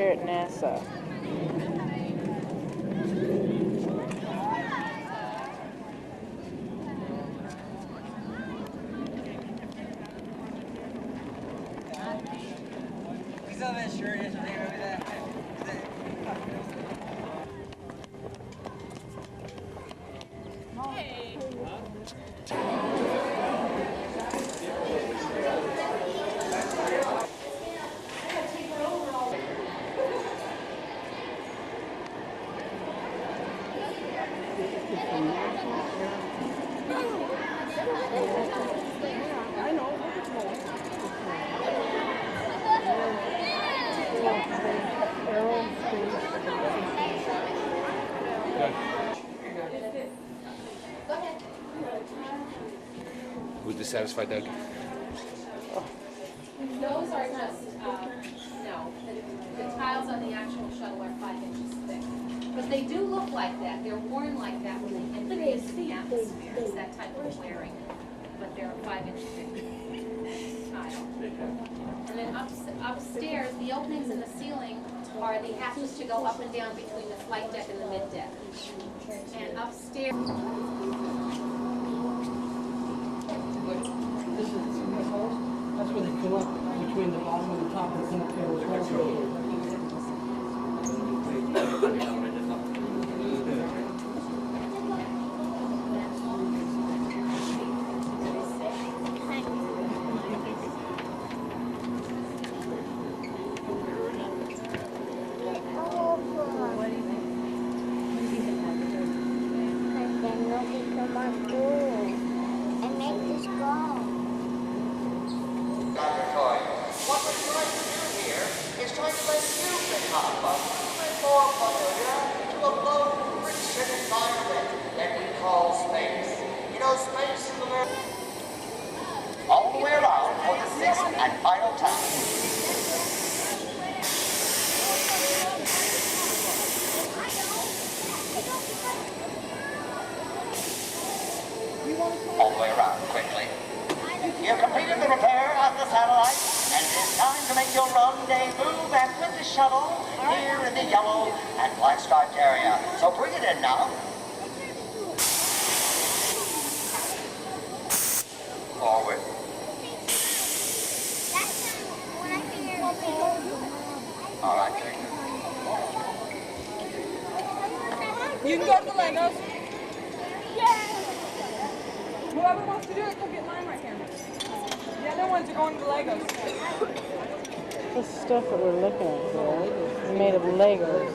here at NASA. Was dissatisfied, Doug? Those are just, no, the tiles on the actual shuttle are 5 inches thick. But they do look like that. They're worn like that when they enter into the atmosphere. It's that type of wearing. But they're a 5-inch thick tile. And then upstairs, the openings in the ceiling are the hatches to go up and down between the flight deck and the mid deck. And upstairs. This is Echols. That's where they come up between the bottom and the top and come up here as well. All the way around for the 6th and final time. All the way around quickly. You've completed the repair of the satellite, and it is time to make your rendezvous back with the shuttle here in the yellow and black striped area. So bring it in now. Forward. All right, take it. You can go to the Legos. Yeah. Whoever wants to do it, come get mine right here. The other ones are going to the Legos. The stuff that we're looking at here is made of Legos.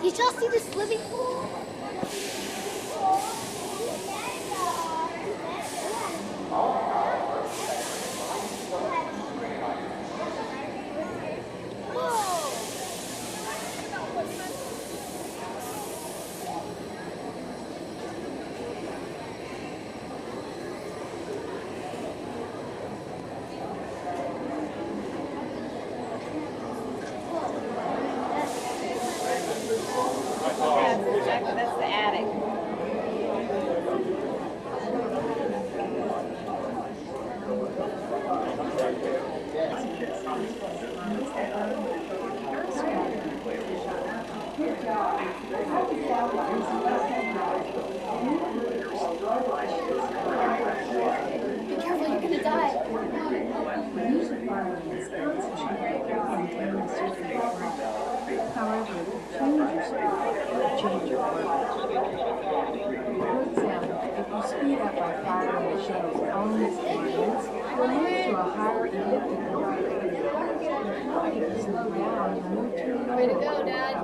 Did y'all see the swimming pool? That's the attic. Be careful, you're gonna die. Change your orbit. For example, if you speed up by firing the shuttle's own coordinates, you'll move to a higher elliptic orbit. If you slow down, you'll move to a lower. Way to go, Dad.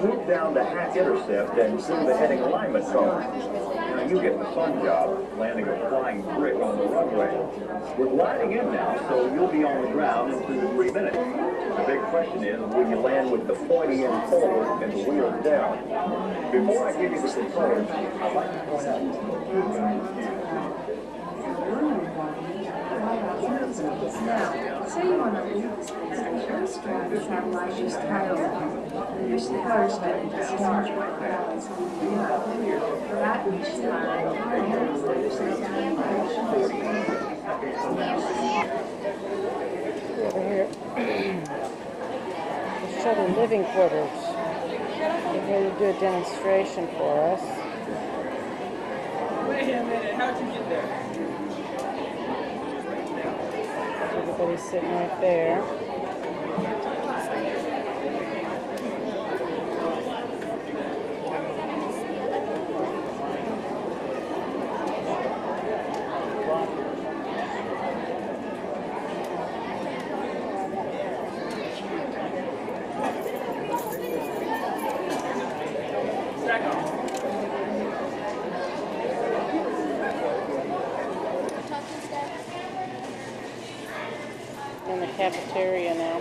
Swoop down the hatch intercept and see the heading alignment cone. Now you get the fun job, landing a flying brick on the runway. We're gliding in now, so you'll be on the ground in 2 to 3 minutes. The big question is, will you land with the pointy end forward and the wheels down? Before I give you the controls, I'd like to point out Now, say you want to leave the space station, strap the satellite just tile it. Use the power strip to stand your balance leading up. That means you Over here. The shuttle living quarters. They're here to do a demonstration for us. Wait a minute, how'd you get there? Everybody's sitting right there. In the cafeteria now.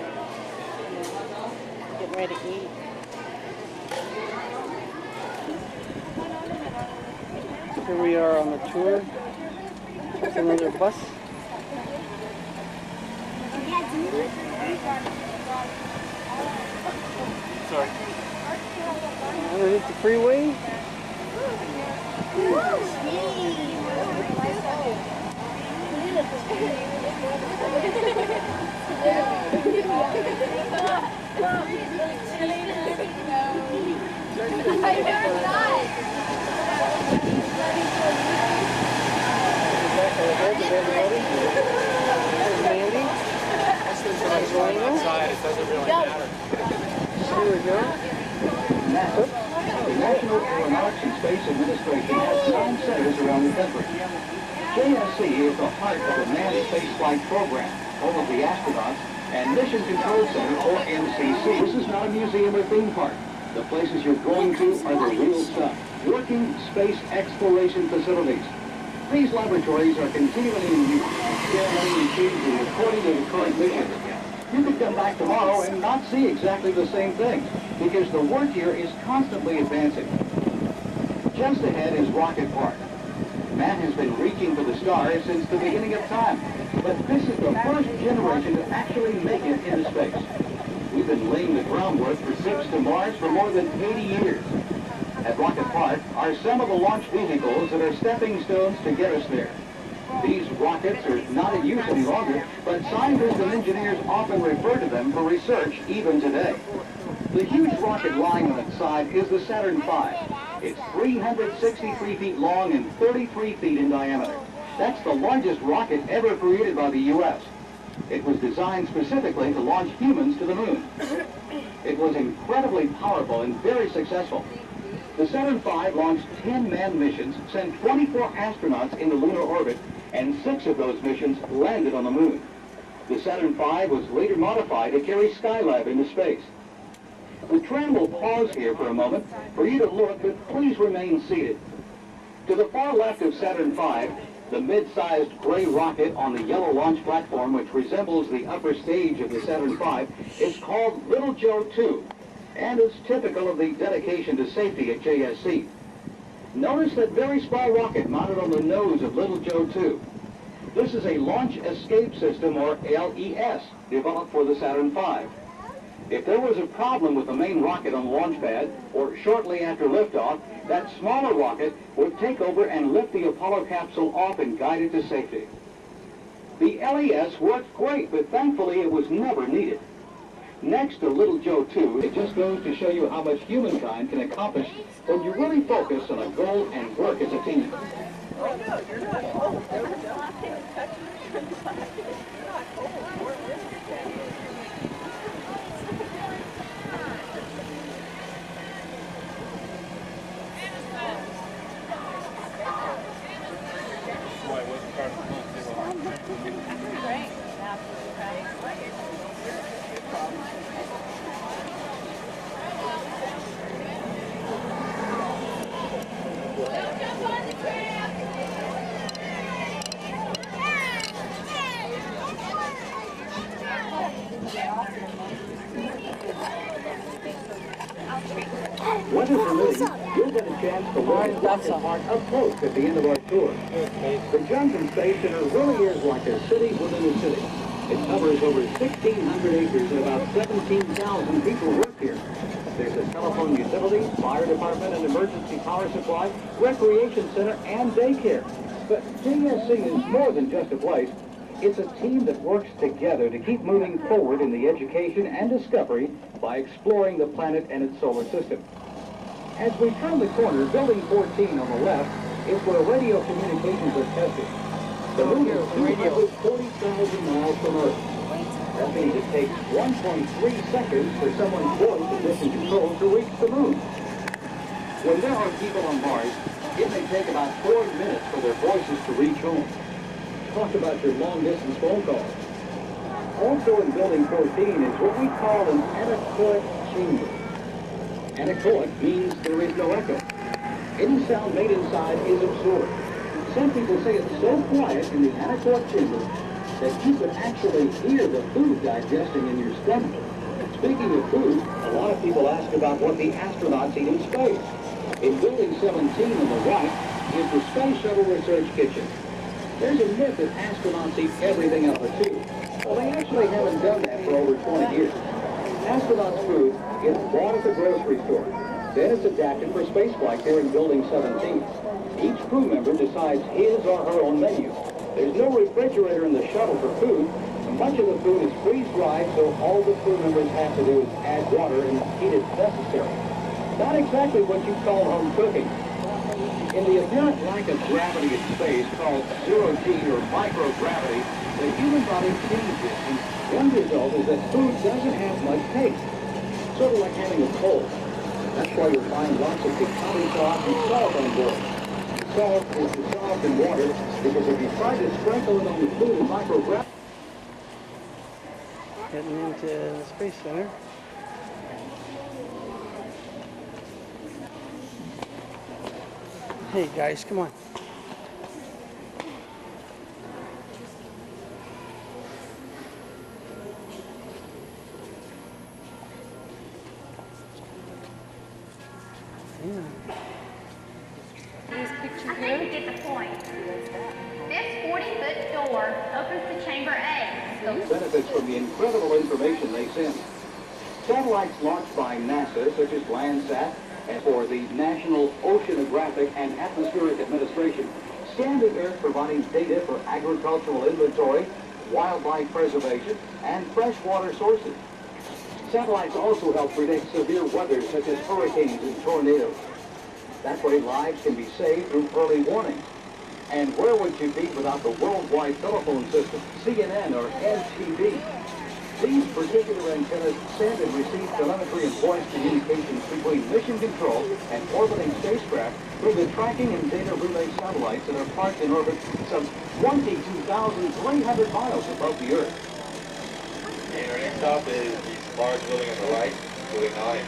Getting ready to eat. Here we are on the tour. That's another bus. Sorry. Underneath the freeway. Outside, it doesn't really matter. Here we go. NASA, the National Aeronautics and Space Administration, has 9 centers around the country. JSC is the heart of the manned spaceflight program, home of the astronauts, and Mission Control Center, or MCC. This is not a museum or theme park. The places you're going to are the real stuff. Working space exploration facilities. These laboratories are continually in use, experimenting and changing according to the current mission. You could come back tomorrow and not see exactly the same thing, because the work here is constantly advancing. Just ahead is Rocket Park. Man has been reaching for the stars since the beginning of time, but this is the first generation to actually make it into space. We've been laying the groundwork for trips to Mars for more than 80 years. At Rocket Park are some of the launch vehicles that are stepping stones to get us there. These rockets are not in use any longer, but scientists and engineers often refer to them for research even today. The huge rocket lying on its side is the Saturn V. It's 363 feet long and 33 feet in diameter. That's the largest rocket ever created by the U.S. It was designed specifically to launch humans to the moon. It was incredibly powerful and very successful. The Saturn V launched 10 manned missions, sent 24 astronauts into lunar orbit, and 6 of those missions landed on the moon. The Saturn V was later modified to carry Skylab into space. The tram will pause here for a moment for you to look, but please remain seated. To the far left of Saturn V, the mid-sized gray rocket on the yellow launch platform, which resembles the upper stage of the Saturn V, is called Little Joe 2, and is typical of the dedication to safety at JSC. Notice that very small rocket mounted on the nose of Little Joe 2. This is a Launch Escape System, or LES, developed for the Saturn V. If there was a problem with the main rocket on the launch pad, or shortly after liftoff, that smaller rocket would take over and lift the Apollo capsule off and guide it to safety. The LES worked great, but thankfully it was never needed. Next to Little Joe 2, it just goes to show you how much humankind can accomplish when you really focus on a goal and work as a team. Weather permitting, you'll get a chance to look at rocket park up close at the end of our tour. The Johnson Space Center really is like a city within a city. It covers over 1,600 acres and about 17,000 people work here. There's a telephone utility, fire department, and emergency power supply, recreation center, and daycare. But JSC is more than just a place. It's a team that works together to keep moving forward in the education and discovery by exploring the planet and its solar system. As we turn the corner, Building 14 on the left is where radio communications are tested. The moon is 240,000 miles from Earth. That means it takes 1.3 seconds for someone's voice in mission control to reach the moon. When there are people on Mars, it may take about 4 minutes for their voices to reach home. Talk about your long-distance phone call. Also in Building 14 is what we call an anechoic chamber. Anechoic means there is no echo. Any sound made inside is absorbed. Some people say it's so quiet in the anechoic chamber that you could actually hear the food digesting in your stomach. Speaking of food, a lot of people ask about what the astronauts eat in space. In Building 17 on the right is the Space Shuttle Research Kitchen. There's a myth that astronauts eat everything out of a tube. Well, they actually haven't done that for over 20 years. Astronauts' food is bought at the grocery store. Then it's adapted for spaceflight here in Building 17. Each crew member decides his or her own menu. There's no refrigerator in the shuttle for food, and much of the food is freeze-dried, so all the crew members have to do is add water and heat it if necessary. Not exactly what you call home cooking. In the apparent lack of gravity in space, called zero-G or microgravity, the human body changes, and one result is that food doesn't have much taste. Sort of like having a cold. That's why you'll find lots of picante sauce and salt on board. Salt is dissolved in water because if you try to sprinkle it on the food in microgravity... Heading into the Space Center. Hey guys, come on. Yeah. I think you get the point. This 40-foot door opens to chamber A. Benefits from the incredible information they send. Satellites launched by NASA, such as Landsat, and for the National Oceanographic and Atmospheric Administration, scan the Earth providing data for agricultural inventory, wildlife preservation, and freshwater sources. Satellites also help predict severe weather such as hurricanes and tornadoes. That way lives can be saved through early warning. And where would you be without the worldwide telephone system, CNN or MTV? These particular antennas send and receive telemetry and voice communications between mission control and orbiting spacecraft through the tracking and data relay satellites that are parked in orbit some 22,300 miles above the Earth. And our next stop is the large building on the right, building 9.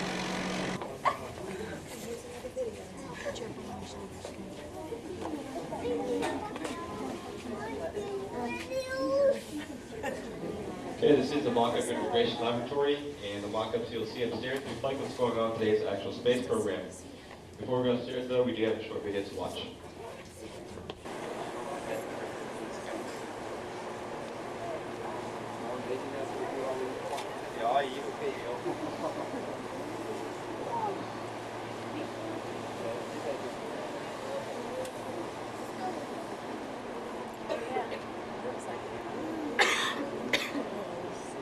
Okay, this is the mock-up integration laboratory, and the mock-ups you'll see upstairs reflect what's going on in today's actual space program. Before we go upstairs, though, we do have a short video to watch.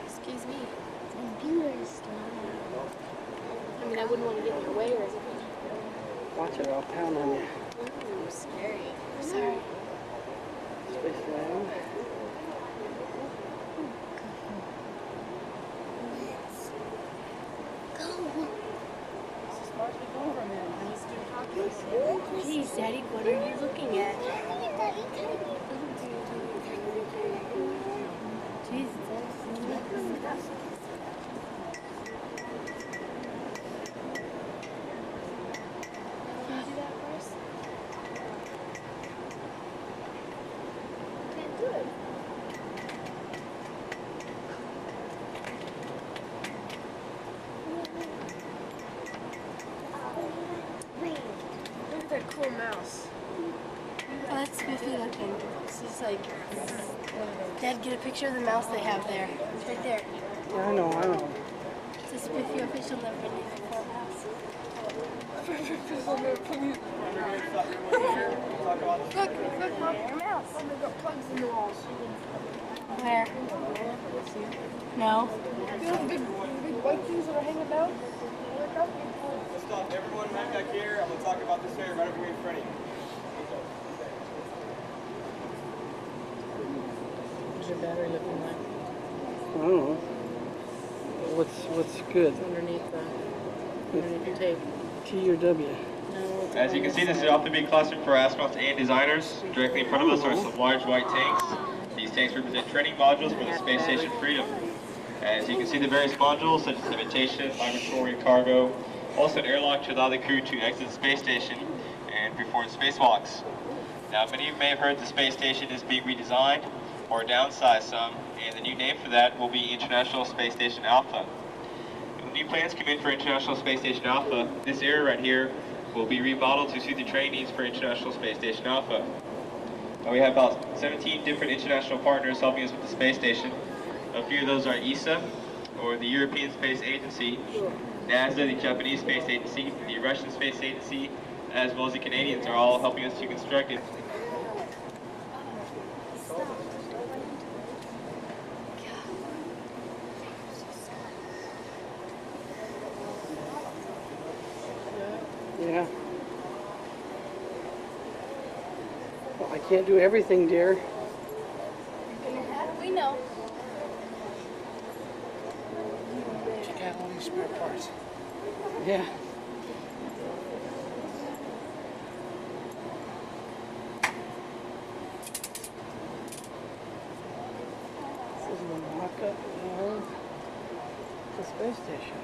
Excuse me. Computers. I mean, I wouldn't want to get in your way or anything. Watch it, I'll pound on you. Ooh, scary. Sorry. Space Lab. Geez, Daddy, what are you looking at? Jesus. Can you do that first? Can't do it. Look at that cool mouse. Oh, that's spiffy looking. It's just like, Dad, get a picture of the mouse they have there. It's right there. Yeah, I know. It's a spiffy official number in the clubhouse. Look, Mom, your mouse. Oh, they've got plugs in the walls. Where? No. You know the big white things that are hanging down? Let's stop everyone right back here. I'm going to talk about this area right over here in front of you. What's your battery looking like? I don't know. What's good? It's underneath the tape. T or W? No. As you can see, this is off the big classroom for astronauts and designers. Directly in front of us are some large white tanks. These tanks represent training modules for the Space Station Freedom. As you can see, the various modules such as habitation, laboratory, cargo, also an airlock to allow the crew to exit the space station and perform spacewalks. Now, many of you may have heard the space station is being redesigned or downsized some, and the new name for that will be International Space Station Alpha. When new plans come in for International Space Station Alpha, this area right here will be remodeled to suit the training needs for International Space Station Alpha. Now, we have about 17 different international partners helping us with the space station. A few of those are ESA, or the European Space Agency, NASA, the Japanese Space Agency, the Russian Space Agency, as well as the Canadians are all helping us to construct it. Yeah. Well, I can't do everything, dear. We know. Check out all these spare parts. Yeah. This is the mock-up of the space station.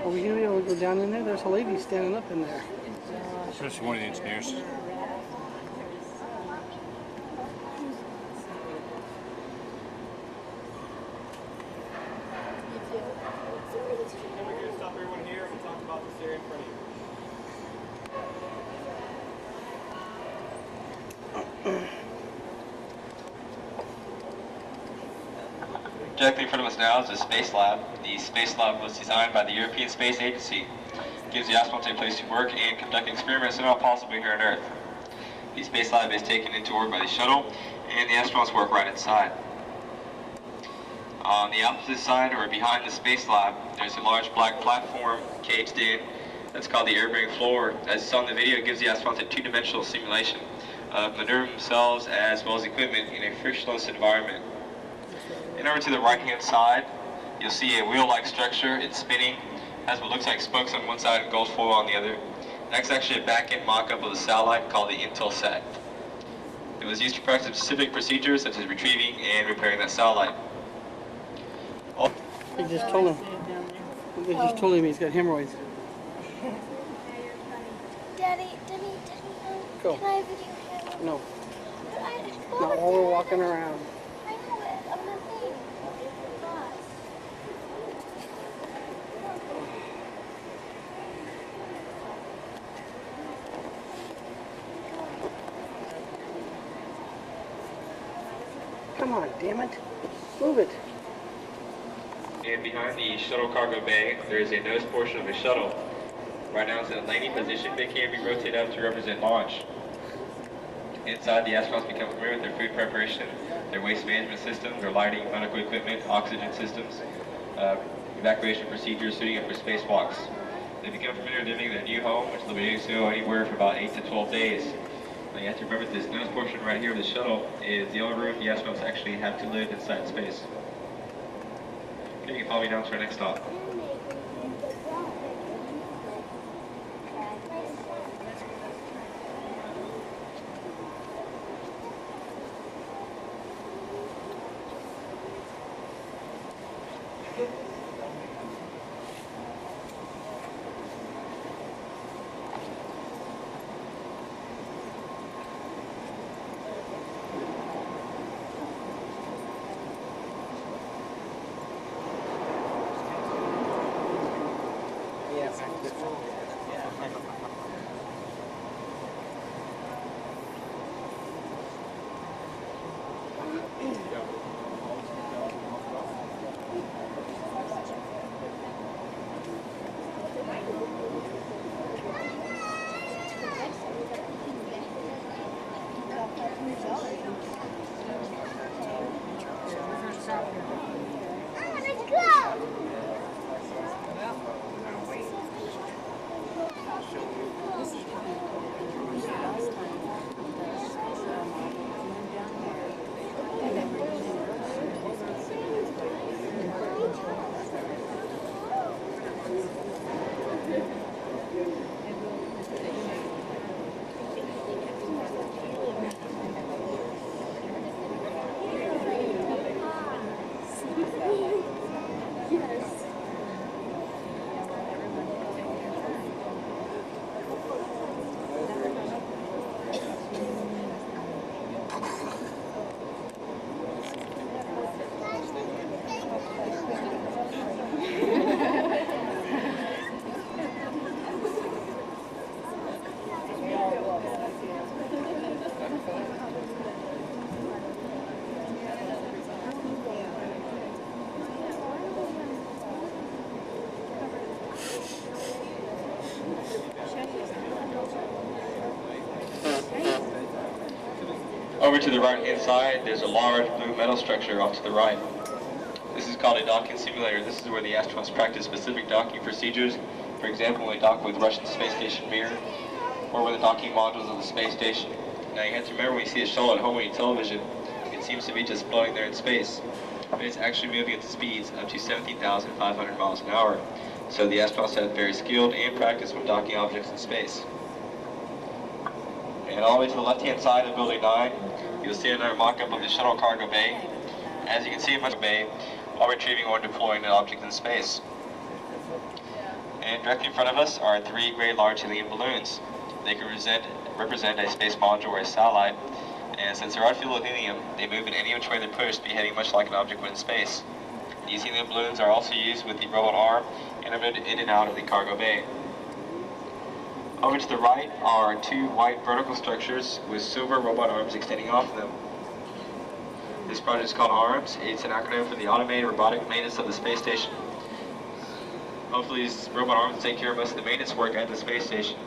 Are we going to be able to go down in there? There's a lady standing up in there. Especially one of the engineers. We're going to stop everyone here and talk about this area in front of you. Directly in front of us now is the Space Lab. The Space Lab was designed by the European Space Agency. It gives the astronauts a place to work and conduct experiments that are not possible here on Earth. The Space Lab is taken into orbit by the shuttle, and the astronauts work right inside. On the opposite side, or behind the Space Lab, there's a large black platform caged in that's called the airbearing floor. As you saw in the video, it gives the astronauts a two-dimensional simulation of maneuvering themselves as well as equipment in a frictionless environment. And over to the right-hand side, you'll see a wheel-like structure. It's spinning, has what looks like spokes on one side and gold foil on the other. That's actually a back-end mock-up of the satellite called the Intelsat. It was used to practice specific procedures such as retrieving and repairing that satellite. They just told him. They just told him he's got hemorrhoids. Daddy, Go. can I video him? No. Not while we're walking around. I know it. I'm the thing. Come on, damn it. Move it. And behind the shuttle cargo bay, there is a nose portion of the shuttle. Right now it's in a landing position, but it can be rotated up to represent launch. Inside, the astronauts become familiar with their food preparation, their waste management systems, their lighting, medical equipment, oxygen systems, evacuation procedures, suiting up for spacewalks. They become familiar living in their new home, which they'll be doing so anywhere for about 8 to 12 days. Now you have to remember this nose portion right here of the shuttle is the only room the astronauts actually have to live inside space. Okay, you can follow me down to our next stop. Over to the right-hand side, there's a large blue metal structure off to the right. This is called a docking simulator. This is where the astronauts practice specific docking procedures. For example, when they dock with Russian Space Station Mir, or with the docking modules of the space station. Now you have to remember when you see a shuttle at home on your television, it seems to be just floating there in space. But it's actually moving at the speeds up to 17,500 miles an hour. So the astronauts have very skilled and practiced with docking objects in space. And all the way to the left-hand side of Building 9, you'll see another mock-up of the shuttle cargo bay. As you can see in the bay, while retrieving or deploying an object in space. And directly in front of us are 3 great large helium balloons. They can represent a space module or a satellite, and since they're filled with helium, they move in any which way they're pushed, behaving much like an object when in space. These helium balloons are also used with the robot arm and are moved in and out of the cargo bay. Over to the right are 2 white vertical structures with silver robot arms extending off of them. This project is called ARMS. It's an acronym for the Automated Robotic Maintenance of the Space Station. Hopefully these robot arms will take care of most of the maintenance work at the space station,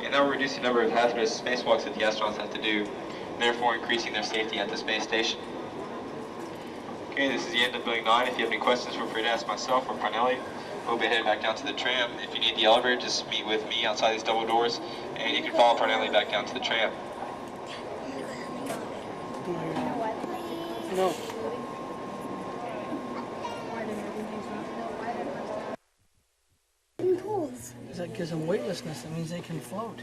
and that will reduce the number of hazardous spacewalks that the astronauts have to do, therefore increasing their safety at the space station. Okay, this is the end of Building 9. If you have any questions, feel free to ask myself or Parnelli. We'll be heading back down to the tram. If you need the elevator, just meet with me outside these double doors, and you can follow Parnelli back down to the tram. No. That gives them weightlessness. That means they can float.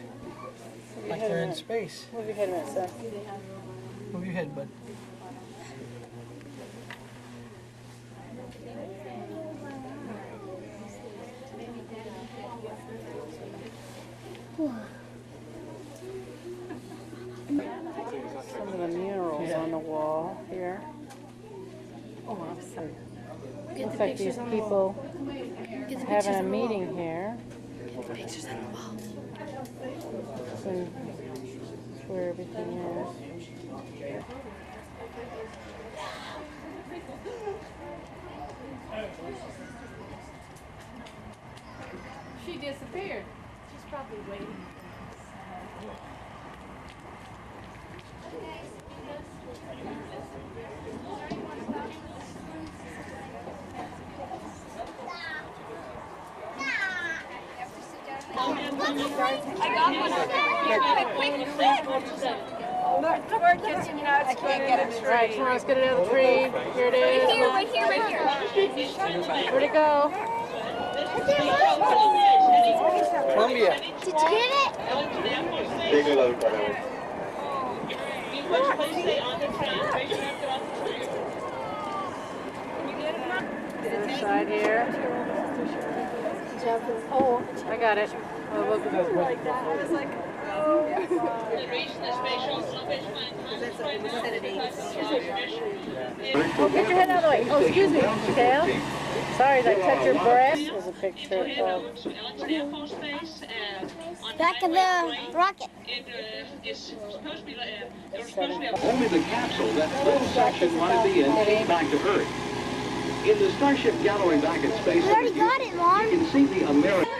Like they're in space. Move your head a minute, sir. Move your head, bud. Some of the murals on the wall here. Oh, I'm sorry. Looks like these people are having a meeting here. Get the pictures on the wall. And that's where everything is. She disappeared. She's probably waiting. Look, toward kissing, now it's going in the tree. Alright, come on, let's get it out of the tree. Here it is. Right here. Where'd it go? Columbia. Did you get it? Take a look at it. Other side here. Oh, I got it. Oh, look at that. Like that. I was like, oh. Oh, get your head out of the way. Oh, excuse me, Dale. Sorry, did I touch your breast? There's a picture of... Back of the rocket. Only the capsule, that little section wanted to be in, came back to Earth. In the Starship gallery back at Space We already got it, Mom. you can see the American...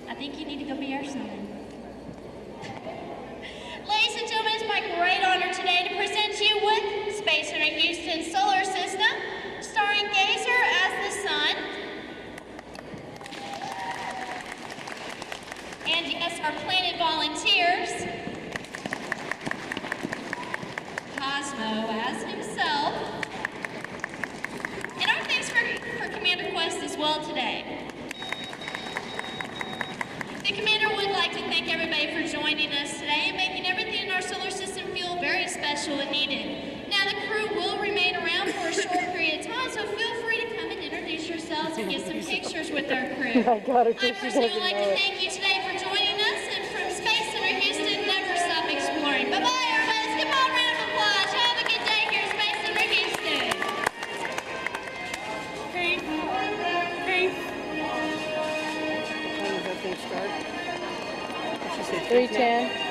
I think you need to go be our son. Ladies and gentlemen, it's my great honor today to present you with Space Center Houston Solar System, starring Gazer as the sun, and yes, our planet volunteers, Cosmo as himself, and our thanks for Commander Quest as well today. The Commander would like to thank everybody for joining us today and making everything in our solar system feel very special and needed. Now, the crew will remain around for a short period of time, so feel free to come and introduce yourselves and get some pictures with our crew. I got her I too, she personally doesn't would like know to it. thank you today for joining us, and from Space Center Houston, never stop exploring. Bye-bye, everybody. Let's give all a round of applause. Have a good day here at Space Center Houston. Keith. Keith. When does that thing start? Did she say 3:10.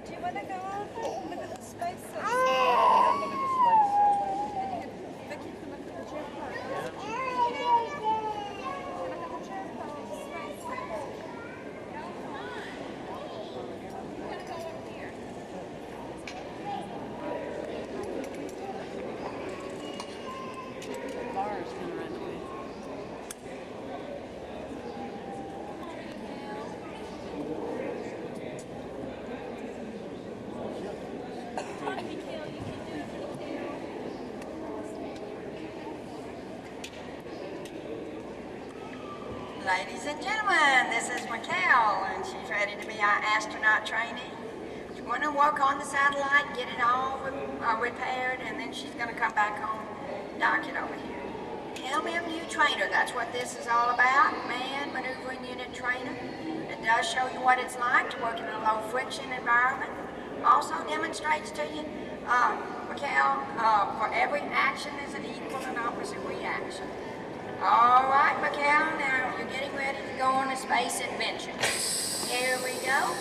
Do you want to go on? Look at the space. Vicky, can look at the jetpack. Mars can run away. Ladies and gentlemen, this is Mikhail, and she's ready to be our astronaut trainee. She's going to work on the satellite, get it all repaired, and then she's going to come back home and dock it over here. LMU trainer, that's what this is all about, man maneuvering unit trainer. It does show you what it's like to work in a low friction environment. Also demonstrates to you, Mikhail, for every action is an equal and opposite reaction. All right, Mikhail, now you're getting ready to go on a space adventure. Here we go.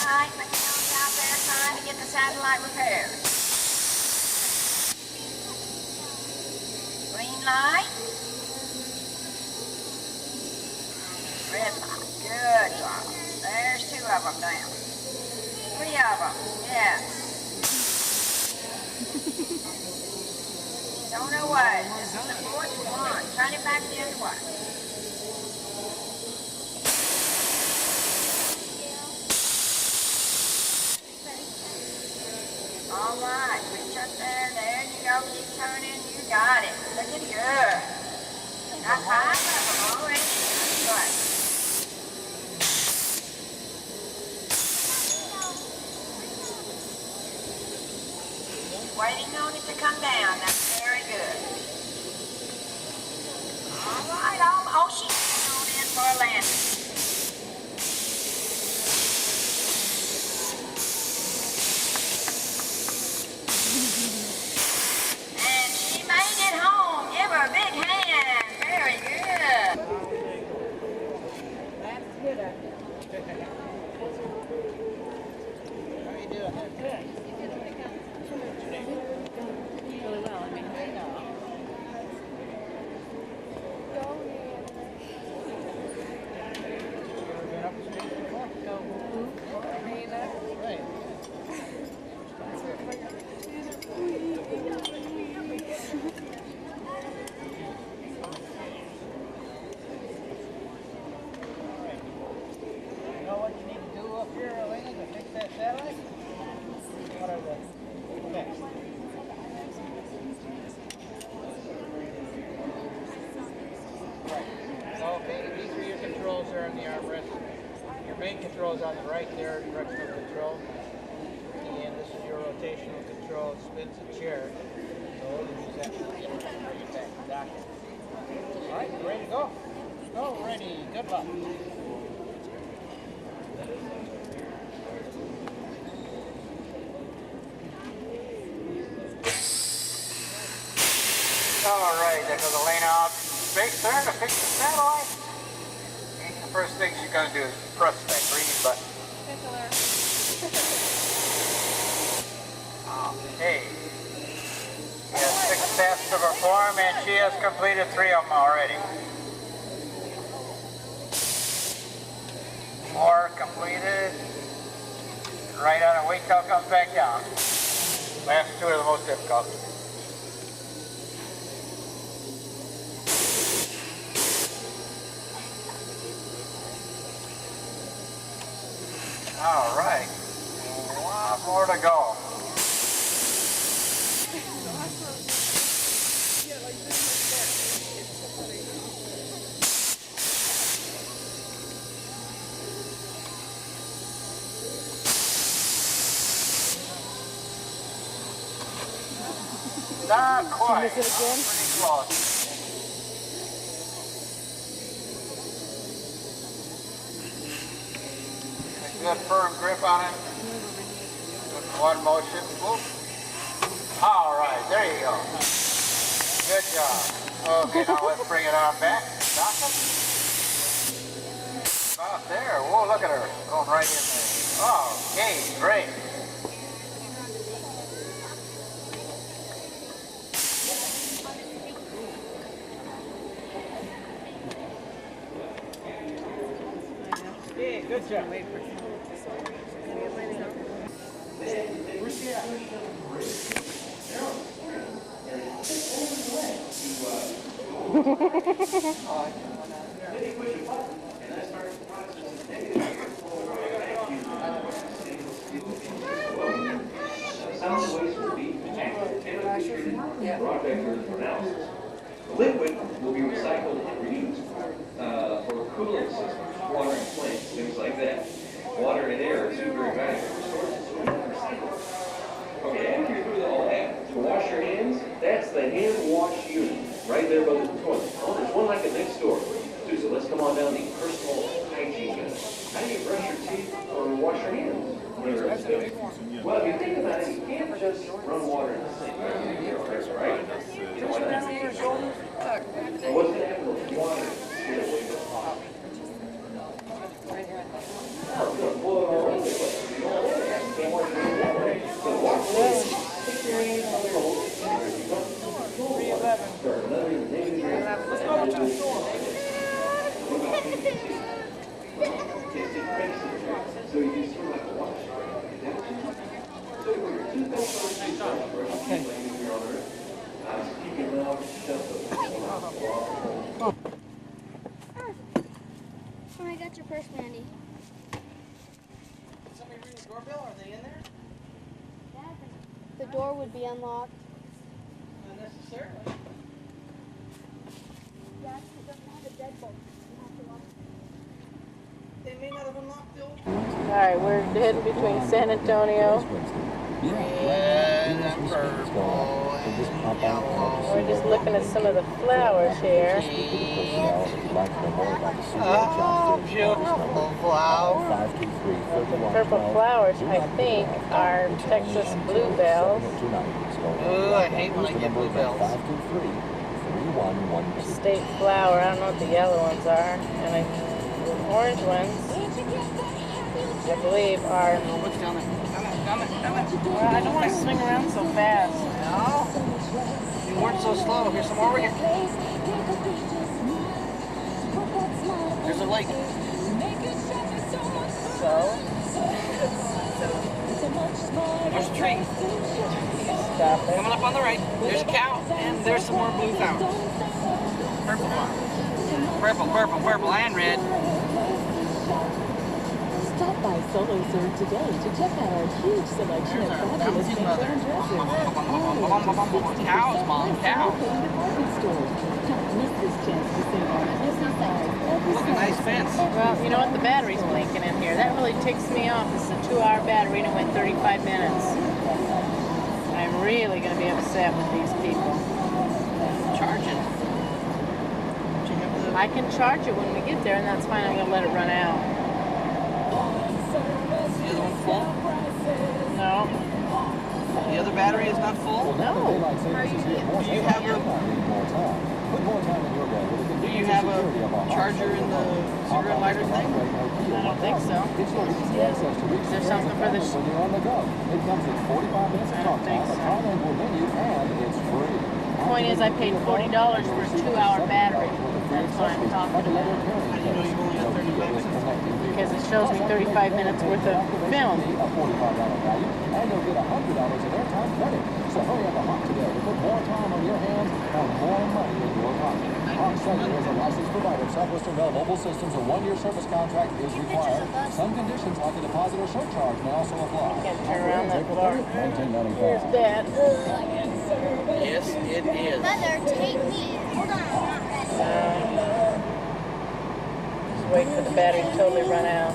All right, Mikhail's out there trying to get the satellite repaired. Green light. Red light. Good job. There's 2 of them down. 3 of them, yes. She's on her way. This is the 4th one. Turn it back the other way. All right, reach up there. There you go. Keep turning. You got it. Looking good. Got 5 of them already. That's good. Waiting on it to come down. That's very good. All right. Oh, she's on in for a landing. good at it. How are you doing there? Good. Really well, I mean. Right. You know what you need to do up here, Elena, to fix that satellite? What are the specs? Right. Okay, these are your controls there on the armrest. Your main control is on the right there, directional control. And this is your rotational control. It spins the chair. So you use that to bring it back to docket. All right, you ready to go? Go, ready. Good luck. All right, there goes Elena out space there to fix the satellite. And the first thing she's going to do is press that green button. Okay. She has 6 tasks to perform, and she has completed 3 of them already. 4 completed. Right on and wait till it comes back down. Last 2 are the most difficult. All right, 1 more to go. Not quite. Miss it again? Pretty close. Good firm grip on it. Just 1 motion. Whoop. All right, there you go. Good job. Okay, now let's bring it on back. Stop it. About there. Whoa, look at her. Going right in there. Okay, great. Okay, good job. Solid waste will be actively treated for project analysis. The liquid will be recycled and reused for cooling systems, watering plants, things like that. Water and air are 2 very valuable resources, so we can recycle them. Okay, after you're through all that, to wash your hands, that's the hand wash unit, right there by the toilet. Oh, there's one like it next door. Too, so let's come on down to the personal hygiene unit. How do you brush your teeth or wash your hands? Well, if you think about it, you can't just run water in the sink, right? You know what I mean? So what's going to happen with water? Get away from the pot. Oh, it's going to blow it all over the place. You don't want that. You can't wash your hands that way. So wash your hands. Take your hands on the roll. 311. Let's go to the store. So you just sort of like a wash. So when your toothpaste okay. I got your purse, Mandy. Did somebody ring the doorbell? Are they in there? The door would be unlocked. Not necessarily. Yes, it doesn't have a deadbolt. You have to lock it. They may not have unlocked the old. Alright, we're heading between San Antonio. Red and purple and yellow. We're just looking at some of the flowers here. Oh, beautiful flowers. The purple flowers, I think, are Texas bluebells. Ooh, I hate when I get bluebells. State flower, I don't know what the yellow ones are. And orange ones, I believe, are... What's down there? Well, I don't want to swing around so fast. No. You weren't so slow. Here's some more over here. There's a lake. So? There's a tree. Stop it. Coming up on the right. There's a cow, and there's some more blue fountains. Purple one. Purple, and red. Stop by Solo Serve today to check out our huge selection of fabulous pink brown dresses. Cows, Mom, cows. Department stores. Don't miss this chance to save on every size, every Look, a nice fence. Well, you know what? The battery's blinking in here. That really ticks me off. This is a 2-hour battery and it went 35 minutes. I'm really going to be upset with these people. Charge it. I can charge it when we get there, and that's fine. I'm going to let it run out. The other one full? No. The other battery is not full? No. Do you have a charger in the cigarette lighter thing? I don't think so. Is there something for this? When you're on the go, it comes with 45 minutes of talk time, a trilingual menu, and it's free. The point is, I paid $40 for a 2-hour battery. That's what I'm talking about. Because it shows me 35 minutes worth of film. A $45 value, and you'll get $100 in airtime credit. So hurry up and hop today to put more time on your hands and more money in your pocket. Hawk Center is a licensed provider of Southwest Bell mobile systems. A 1-year service contract is required. Some conditions like a deposit or surcharge may also apply. Can't turn around that far. Here's Dad. Yes, it is. Mother, take me. Hold on. Just wait for the battery to totally run out.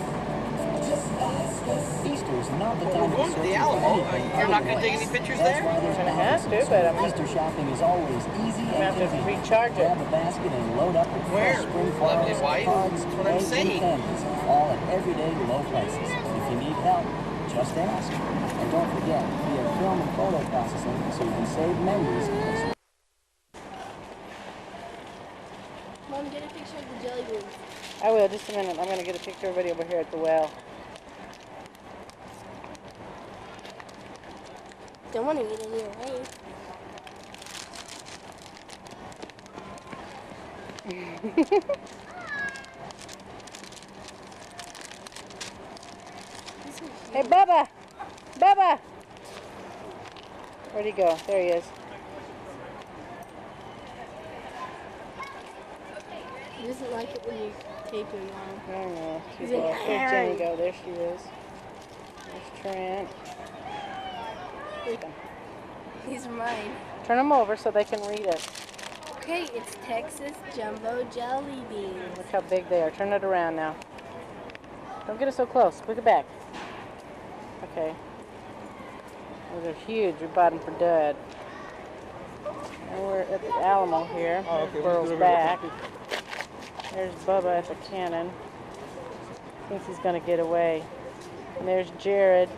Easter's not the Well, we're going to the Alamo. You're not going to take any pictures there? I'm going to have to, but I'm Easter shopping is always easy going to and have to convenient. recharge it. Grab a basket and load up with Where? fresh spring Lovely flowers, wife. cards, That's what I'm eggs, and saying. candies, all at everyday low prices. If you need help, just ask. And don't forget, we have film and photo processing so you can save memories. Mom, get a picture of the jelly beans. I will, just a minute. I'm going to get a picture of everybody over here at the well. Don't want to get in your way. Hey, Bubba! Bubba! Where'd he go? There he is. He doesn't like it when you tape him on. I don't know. He's Where'd an Jenny Aaron. go? There she is. There's Trent. He's mine. Turn them over so they can read it. Okay, it's Texas Jumbo Jelly Beans. Look how big they are. Turn it around now. Don't get it so close. Look it back. Okay. Those are huge. We bought them for Dad. And we're at the Alamo here. Oh, okay. Burrow's back. There's Bubba at the cannon. Thinks he's going to get away. And there's Jared.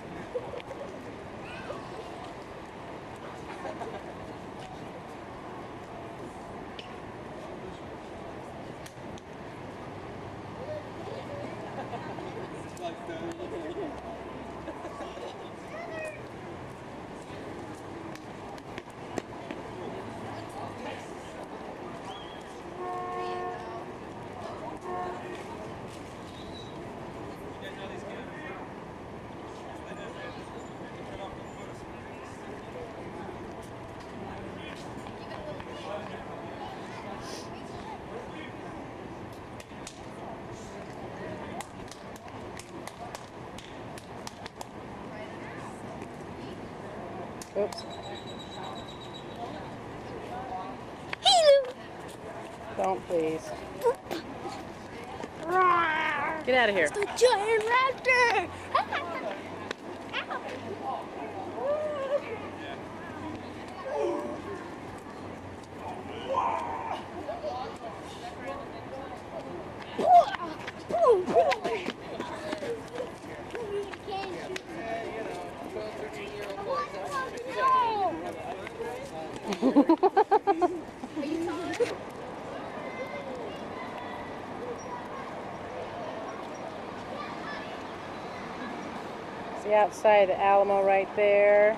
Oops. Don't please. Get out of here. It's the giant raptor! the outside of the Alamo right there.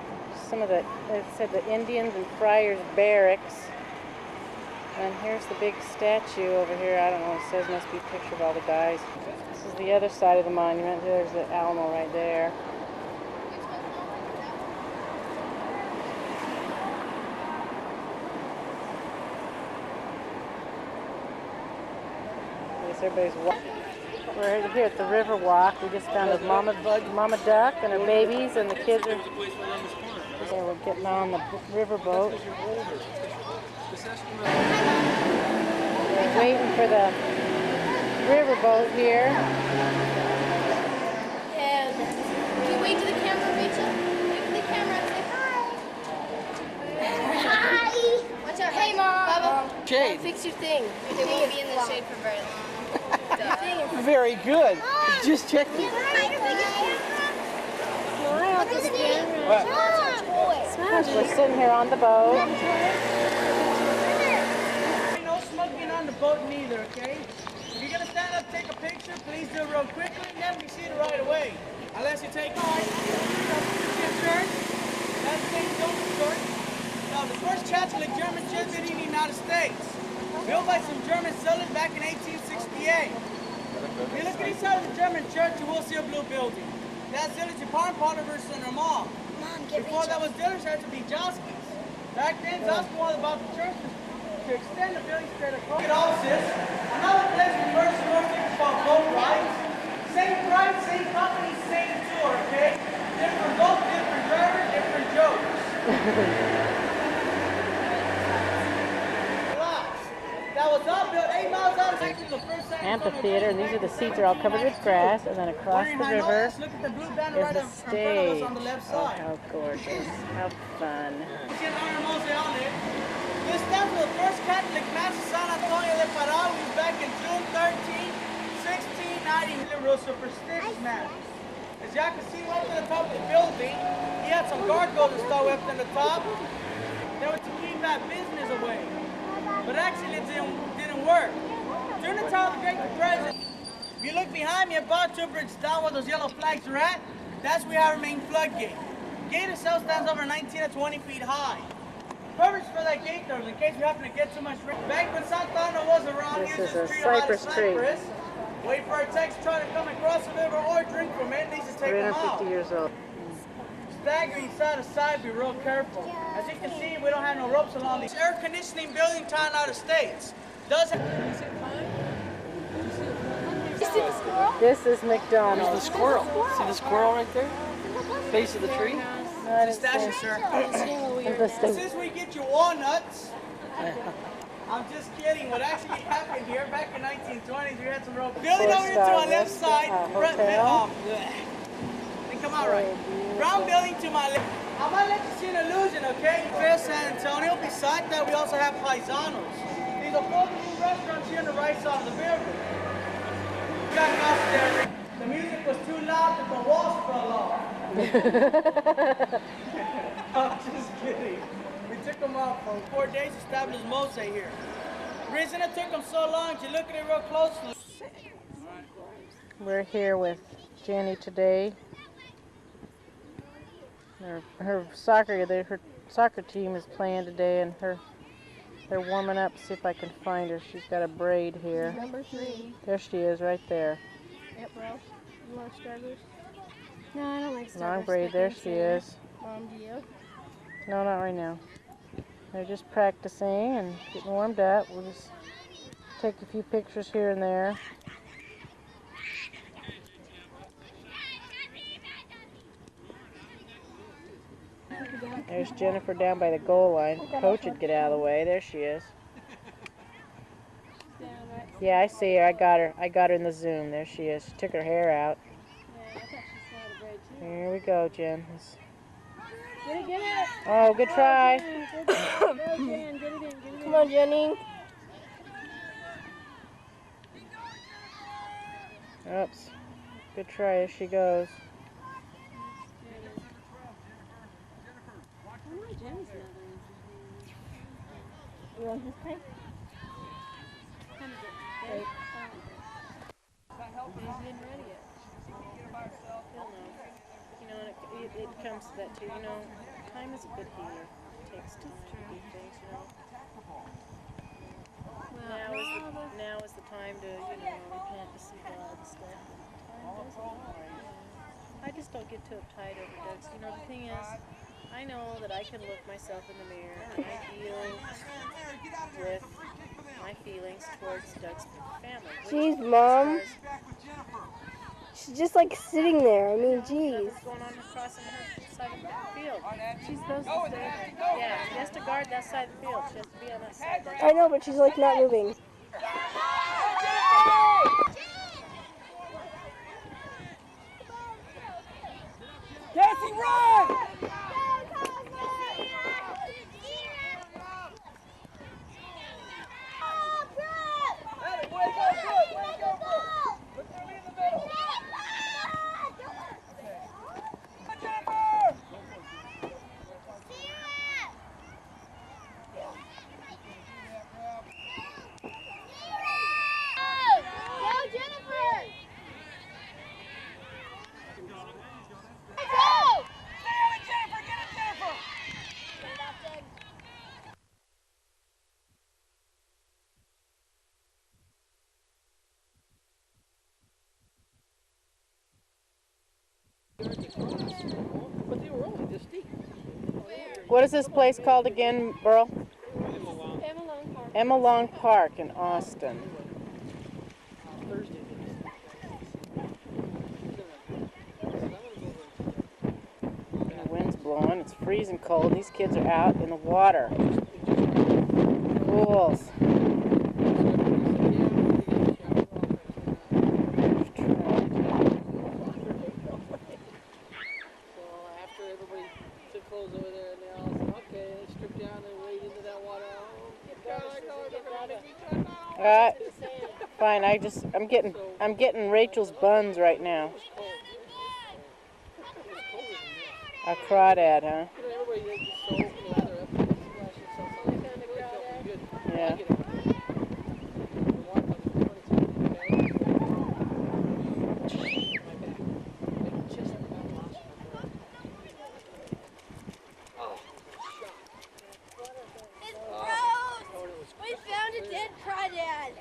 Some of the, it said the Indians and Friars Barracks. And here's the big statue over here. I don't know what it says. Must be a picture of all the guys. This is the other side of the monument. There's the Alamo right there. Everybody's walking. We're here at the river walk. We just found a mama duck and her babies, and the kids are we're getting on the river boat. We're waiting for the river boat here. And can you wave to the camera, Rachel? Wave to the camera and say hi. Hi. Watch out. Hey, Mom. Bubba. Shade. Fix your thing. Your thing won't be in the shade for very long. Very good. Just check it. We're sitting here on the boat. No smoking on the boat neither, okay? If you're gonna stand up, take a picture, please do it real quickly, and then we see it right away. Unless you take shirt. That's the same shirt. Now, the first Catholic German church in the United States. Built by some German settlers back in 1868. If you look inside of the German church, you will see a blue building. That's Village Apartment versus their mom. Before that was Diller's, had to be Joski's. Back then, Joski was about the church to extend the building straight across. Look at all this. Another place we first most people call boat rides. Same price, same company, same tour, okay? Different boat, different driver, different jokes. That was all built 8 miles out of the first Amphitheater, and these are the seats are all covered with grass, and then across the river is the stage. Oh, how gorgeous. How fun. This stands for the first Catholic Mass in San Antonio de Pará back in June 13, 1690. The real superstitious mass. As y'all can see right to the top of the building, he had some gargoyles installed up in the top. They were to keep that business away. But actually it didn't work. During the time of the Great Depression, if you look behind me about 2 bridges down where those yellow flags are at, that's where our main floodgate. Gate itself stands over 19 to 20 feet high. Purpose for that gate though, in case we happen to get too much rain. Back when Santa Ana was around, This used is to a street cypress tree. Wait for a text trying to come across the river or drink from it, needs to take them out. 350 years old. Staggering side to side, be real careful. As you can see, we don't have no ropes along these. Air conditioning building time out of states. Does have This is McDonald's. There's the squirrel. See the squirrel right there? Base of the tree? statue, sir. Since we get you walnuts. I'm just kidding. What actually happened here back in 1920s, we had some rope. Building over here to my left side. Then come out right. Brown building to my left. I might let you see an illusion, okay? Fair San Antonio. Beside that, we also have Paisanos. These are both new restaurants here on the right side of the building. We got us there. The music was too loud that the walls fell off. I'm just kidding. We took them off for 4 days to establish Mose here. The reason it took them so long is you look at it real closely. We're here with Jenny today. Her soccer team is playing today, and they're warming up. See if I can find her. She's got a braid here. Number 3. There she is, right there. Yep, bro. You want Starburst? No, I don't like Starburst. Long braid. There she is. Do you? No, not right now. They're just practicing and getting warmed up. We'll just take a few pictures here and there. There's Jennifer down by the goal line. Coach would get out of the way. There she is. Yeah, I see her. I got her in the zoom. There she is. She took her hair out. Here we go, Jen. Get it. Oh, good try. Come on, Jenny. Oops. Good try. There she goes. You want his pipe? Wait. He's getting ready yet. He'll know. You know, it comes to that too, you know. Time is a good healer. It takes time to do things, you know. Now is the time to, you know, repent to see God and stuff. Time does it all, you know. I just don't get too uptight over Doug's. You know, the thing is, I know that I can look myself in the mirror and I deal with my feelings towards Doug's family. Jeez, Mom. She's just like sitting there. I mean, jeez. What's going on across on her side of the field? She's supposed to stay there. Yeah, she has to guard that side of the field. She has to be on that side. I know, but she's like not moving. Cassie, run! What is this place called again, Burl? Emma Long Park in Austin. The wind's blowing, it's freezing cold. These kids are out in the water. Pools. Fine. I'm getting Rachel's buns right now. A crawdad, huh? Yeah. We found a dead crawdad.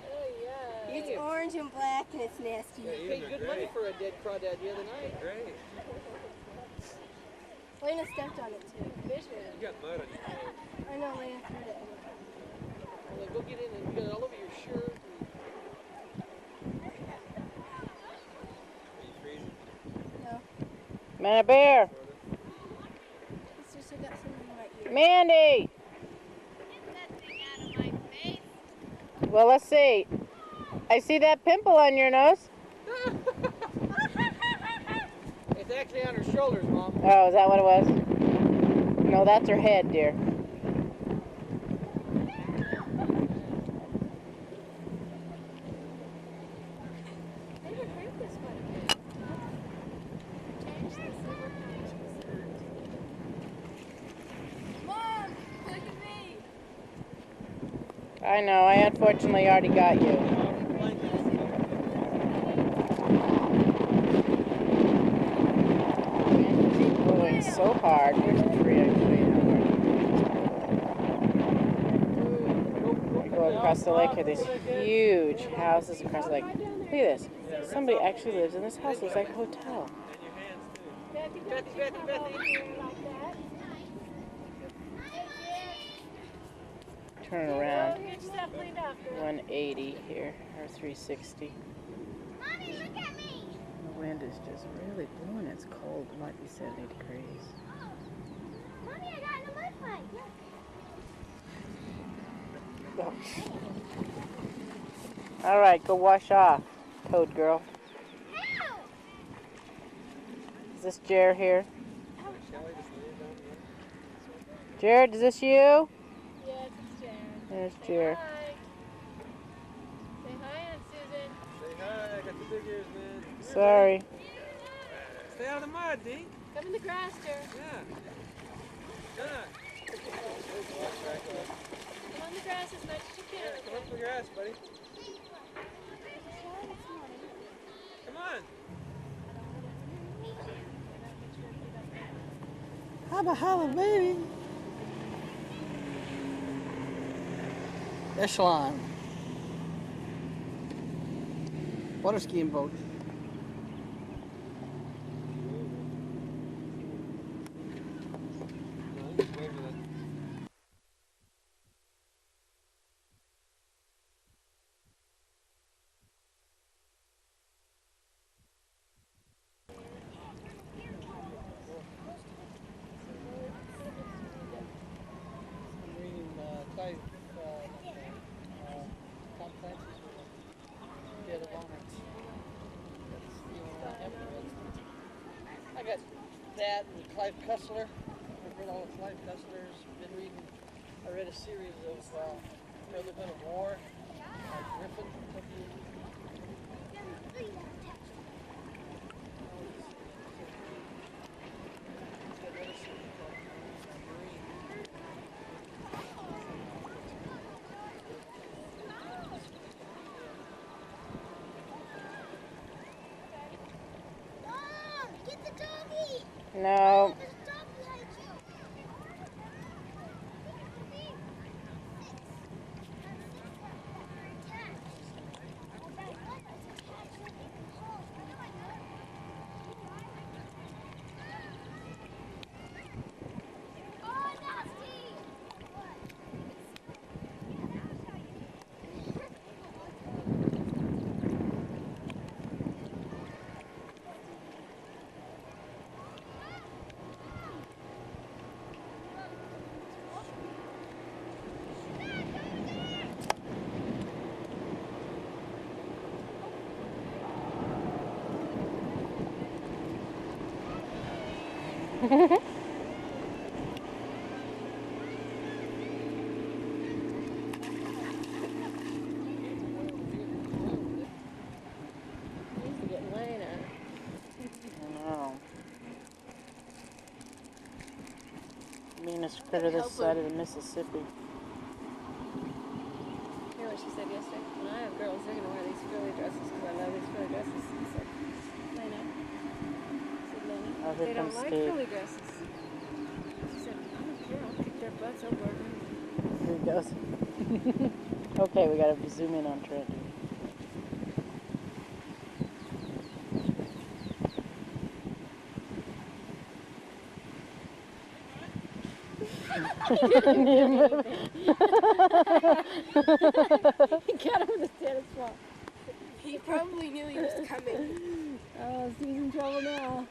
It's orange and black and it's nasty. Yeah, you paid good money for a dead crawdad the other night. Great. Lena stepped on it too. You got mud on your head. I know, Lena threw it. Well, go get in and you got it all over your shirt. Are you freezing? No. Man, a bear. It's just I got something in my ear. Mandy! Well, let's see. I see that pimple on your nose. It's actually on her shoulders, Mom. Oh, is that what it was? No, that's her head, dear. Mom, look at me. I know, I unfortunately already got you. Keep blowing so hard. Here's a tree I can show you now. I go across the lake here. There's huge houses across the lake. Look at this. Somebody actually lives in this house. It's like a hotel. Turn around. 180 here, or 360. Mommy, look at me. The wind is just really blowing. It's cold. It might be 70 degrees. Mommy, I got in a mud fight. Oh. All right, go wash off, Toad Girl. Ow! Is this Jared here? Jared, is this you? Yes, it's Jared. There's Jared. Hi. Say hi, Aunt Susan. Say hi, I got the big ears, man. Sorry. Stay out of the mud, Deke. Come in the grass, Jared. Yeah. Come Come on the grass as much as you can. Yeah, come up the grass, buddy. Come on. Hubba hubba, baby. Echelon. Water skiing boat. Tom Clancy's the other owner. That's the only one I haven't read. I got that and Clive Cussler. I've read all of Clive Cussler's. Been reading. I read a series of Brotherhood of War. Griffin. No. Meanest critter this side of the Mississippi. You know what she said yesterday? When I have girls, they're going to wear these frilly dresses because I love these frilly dresses. I said, I know. I said, Lenny, Oh, here they don't comes like Steve. frilly dresses. She said, I don't care. I'll kick their butts over. Here he goes. Okay, we gotta zoom in on Trent. He didn't even He got him with the status quo. He probably knew he was coming. Oh, Steve's in trouble now.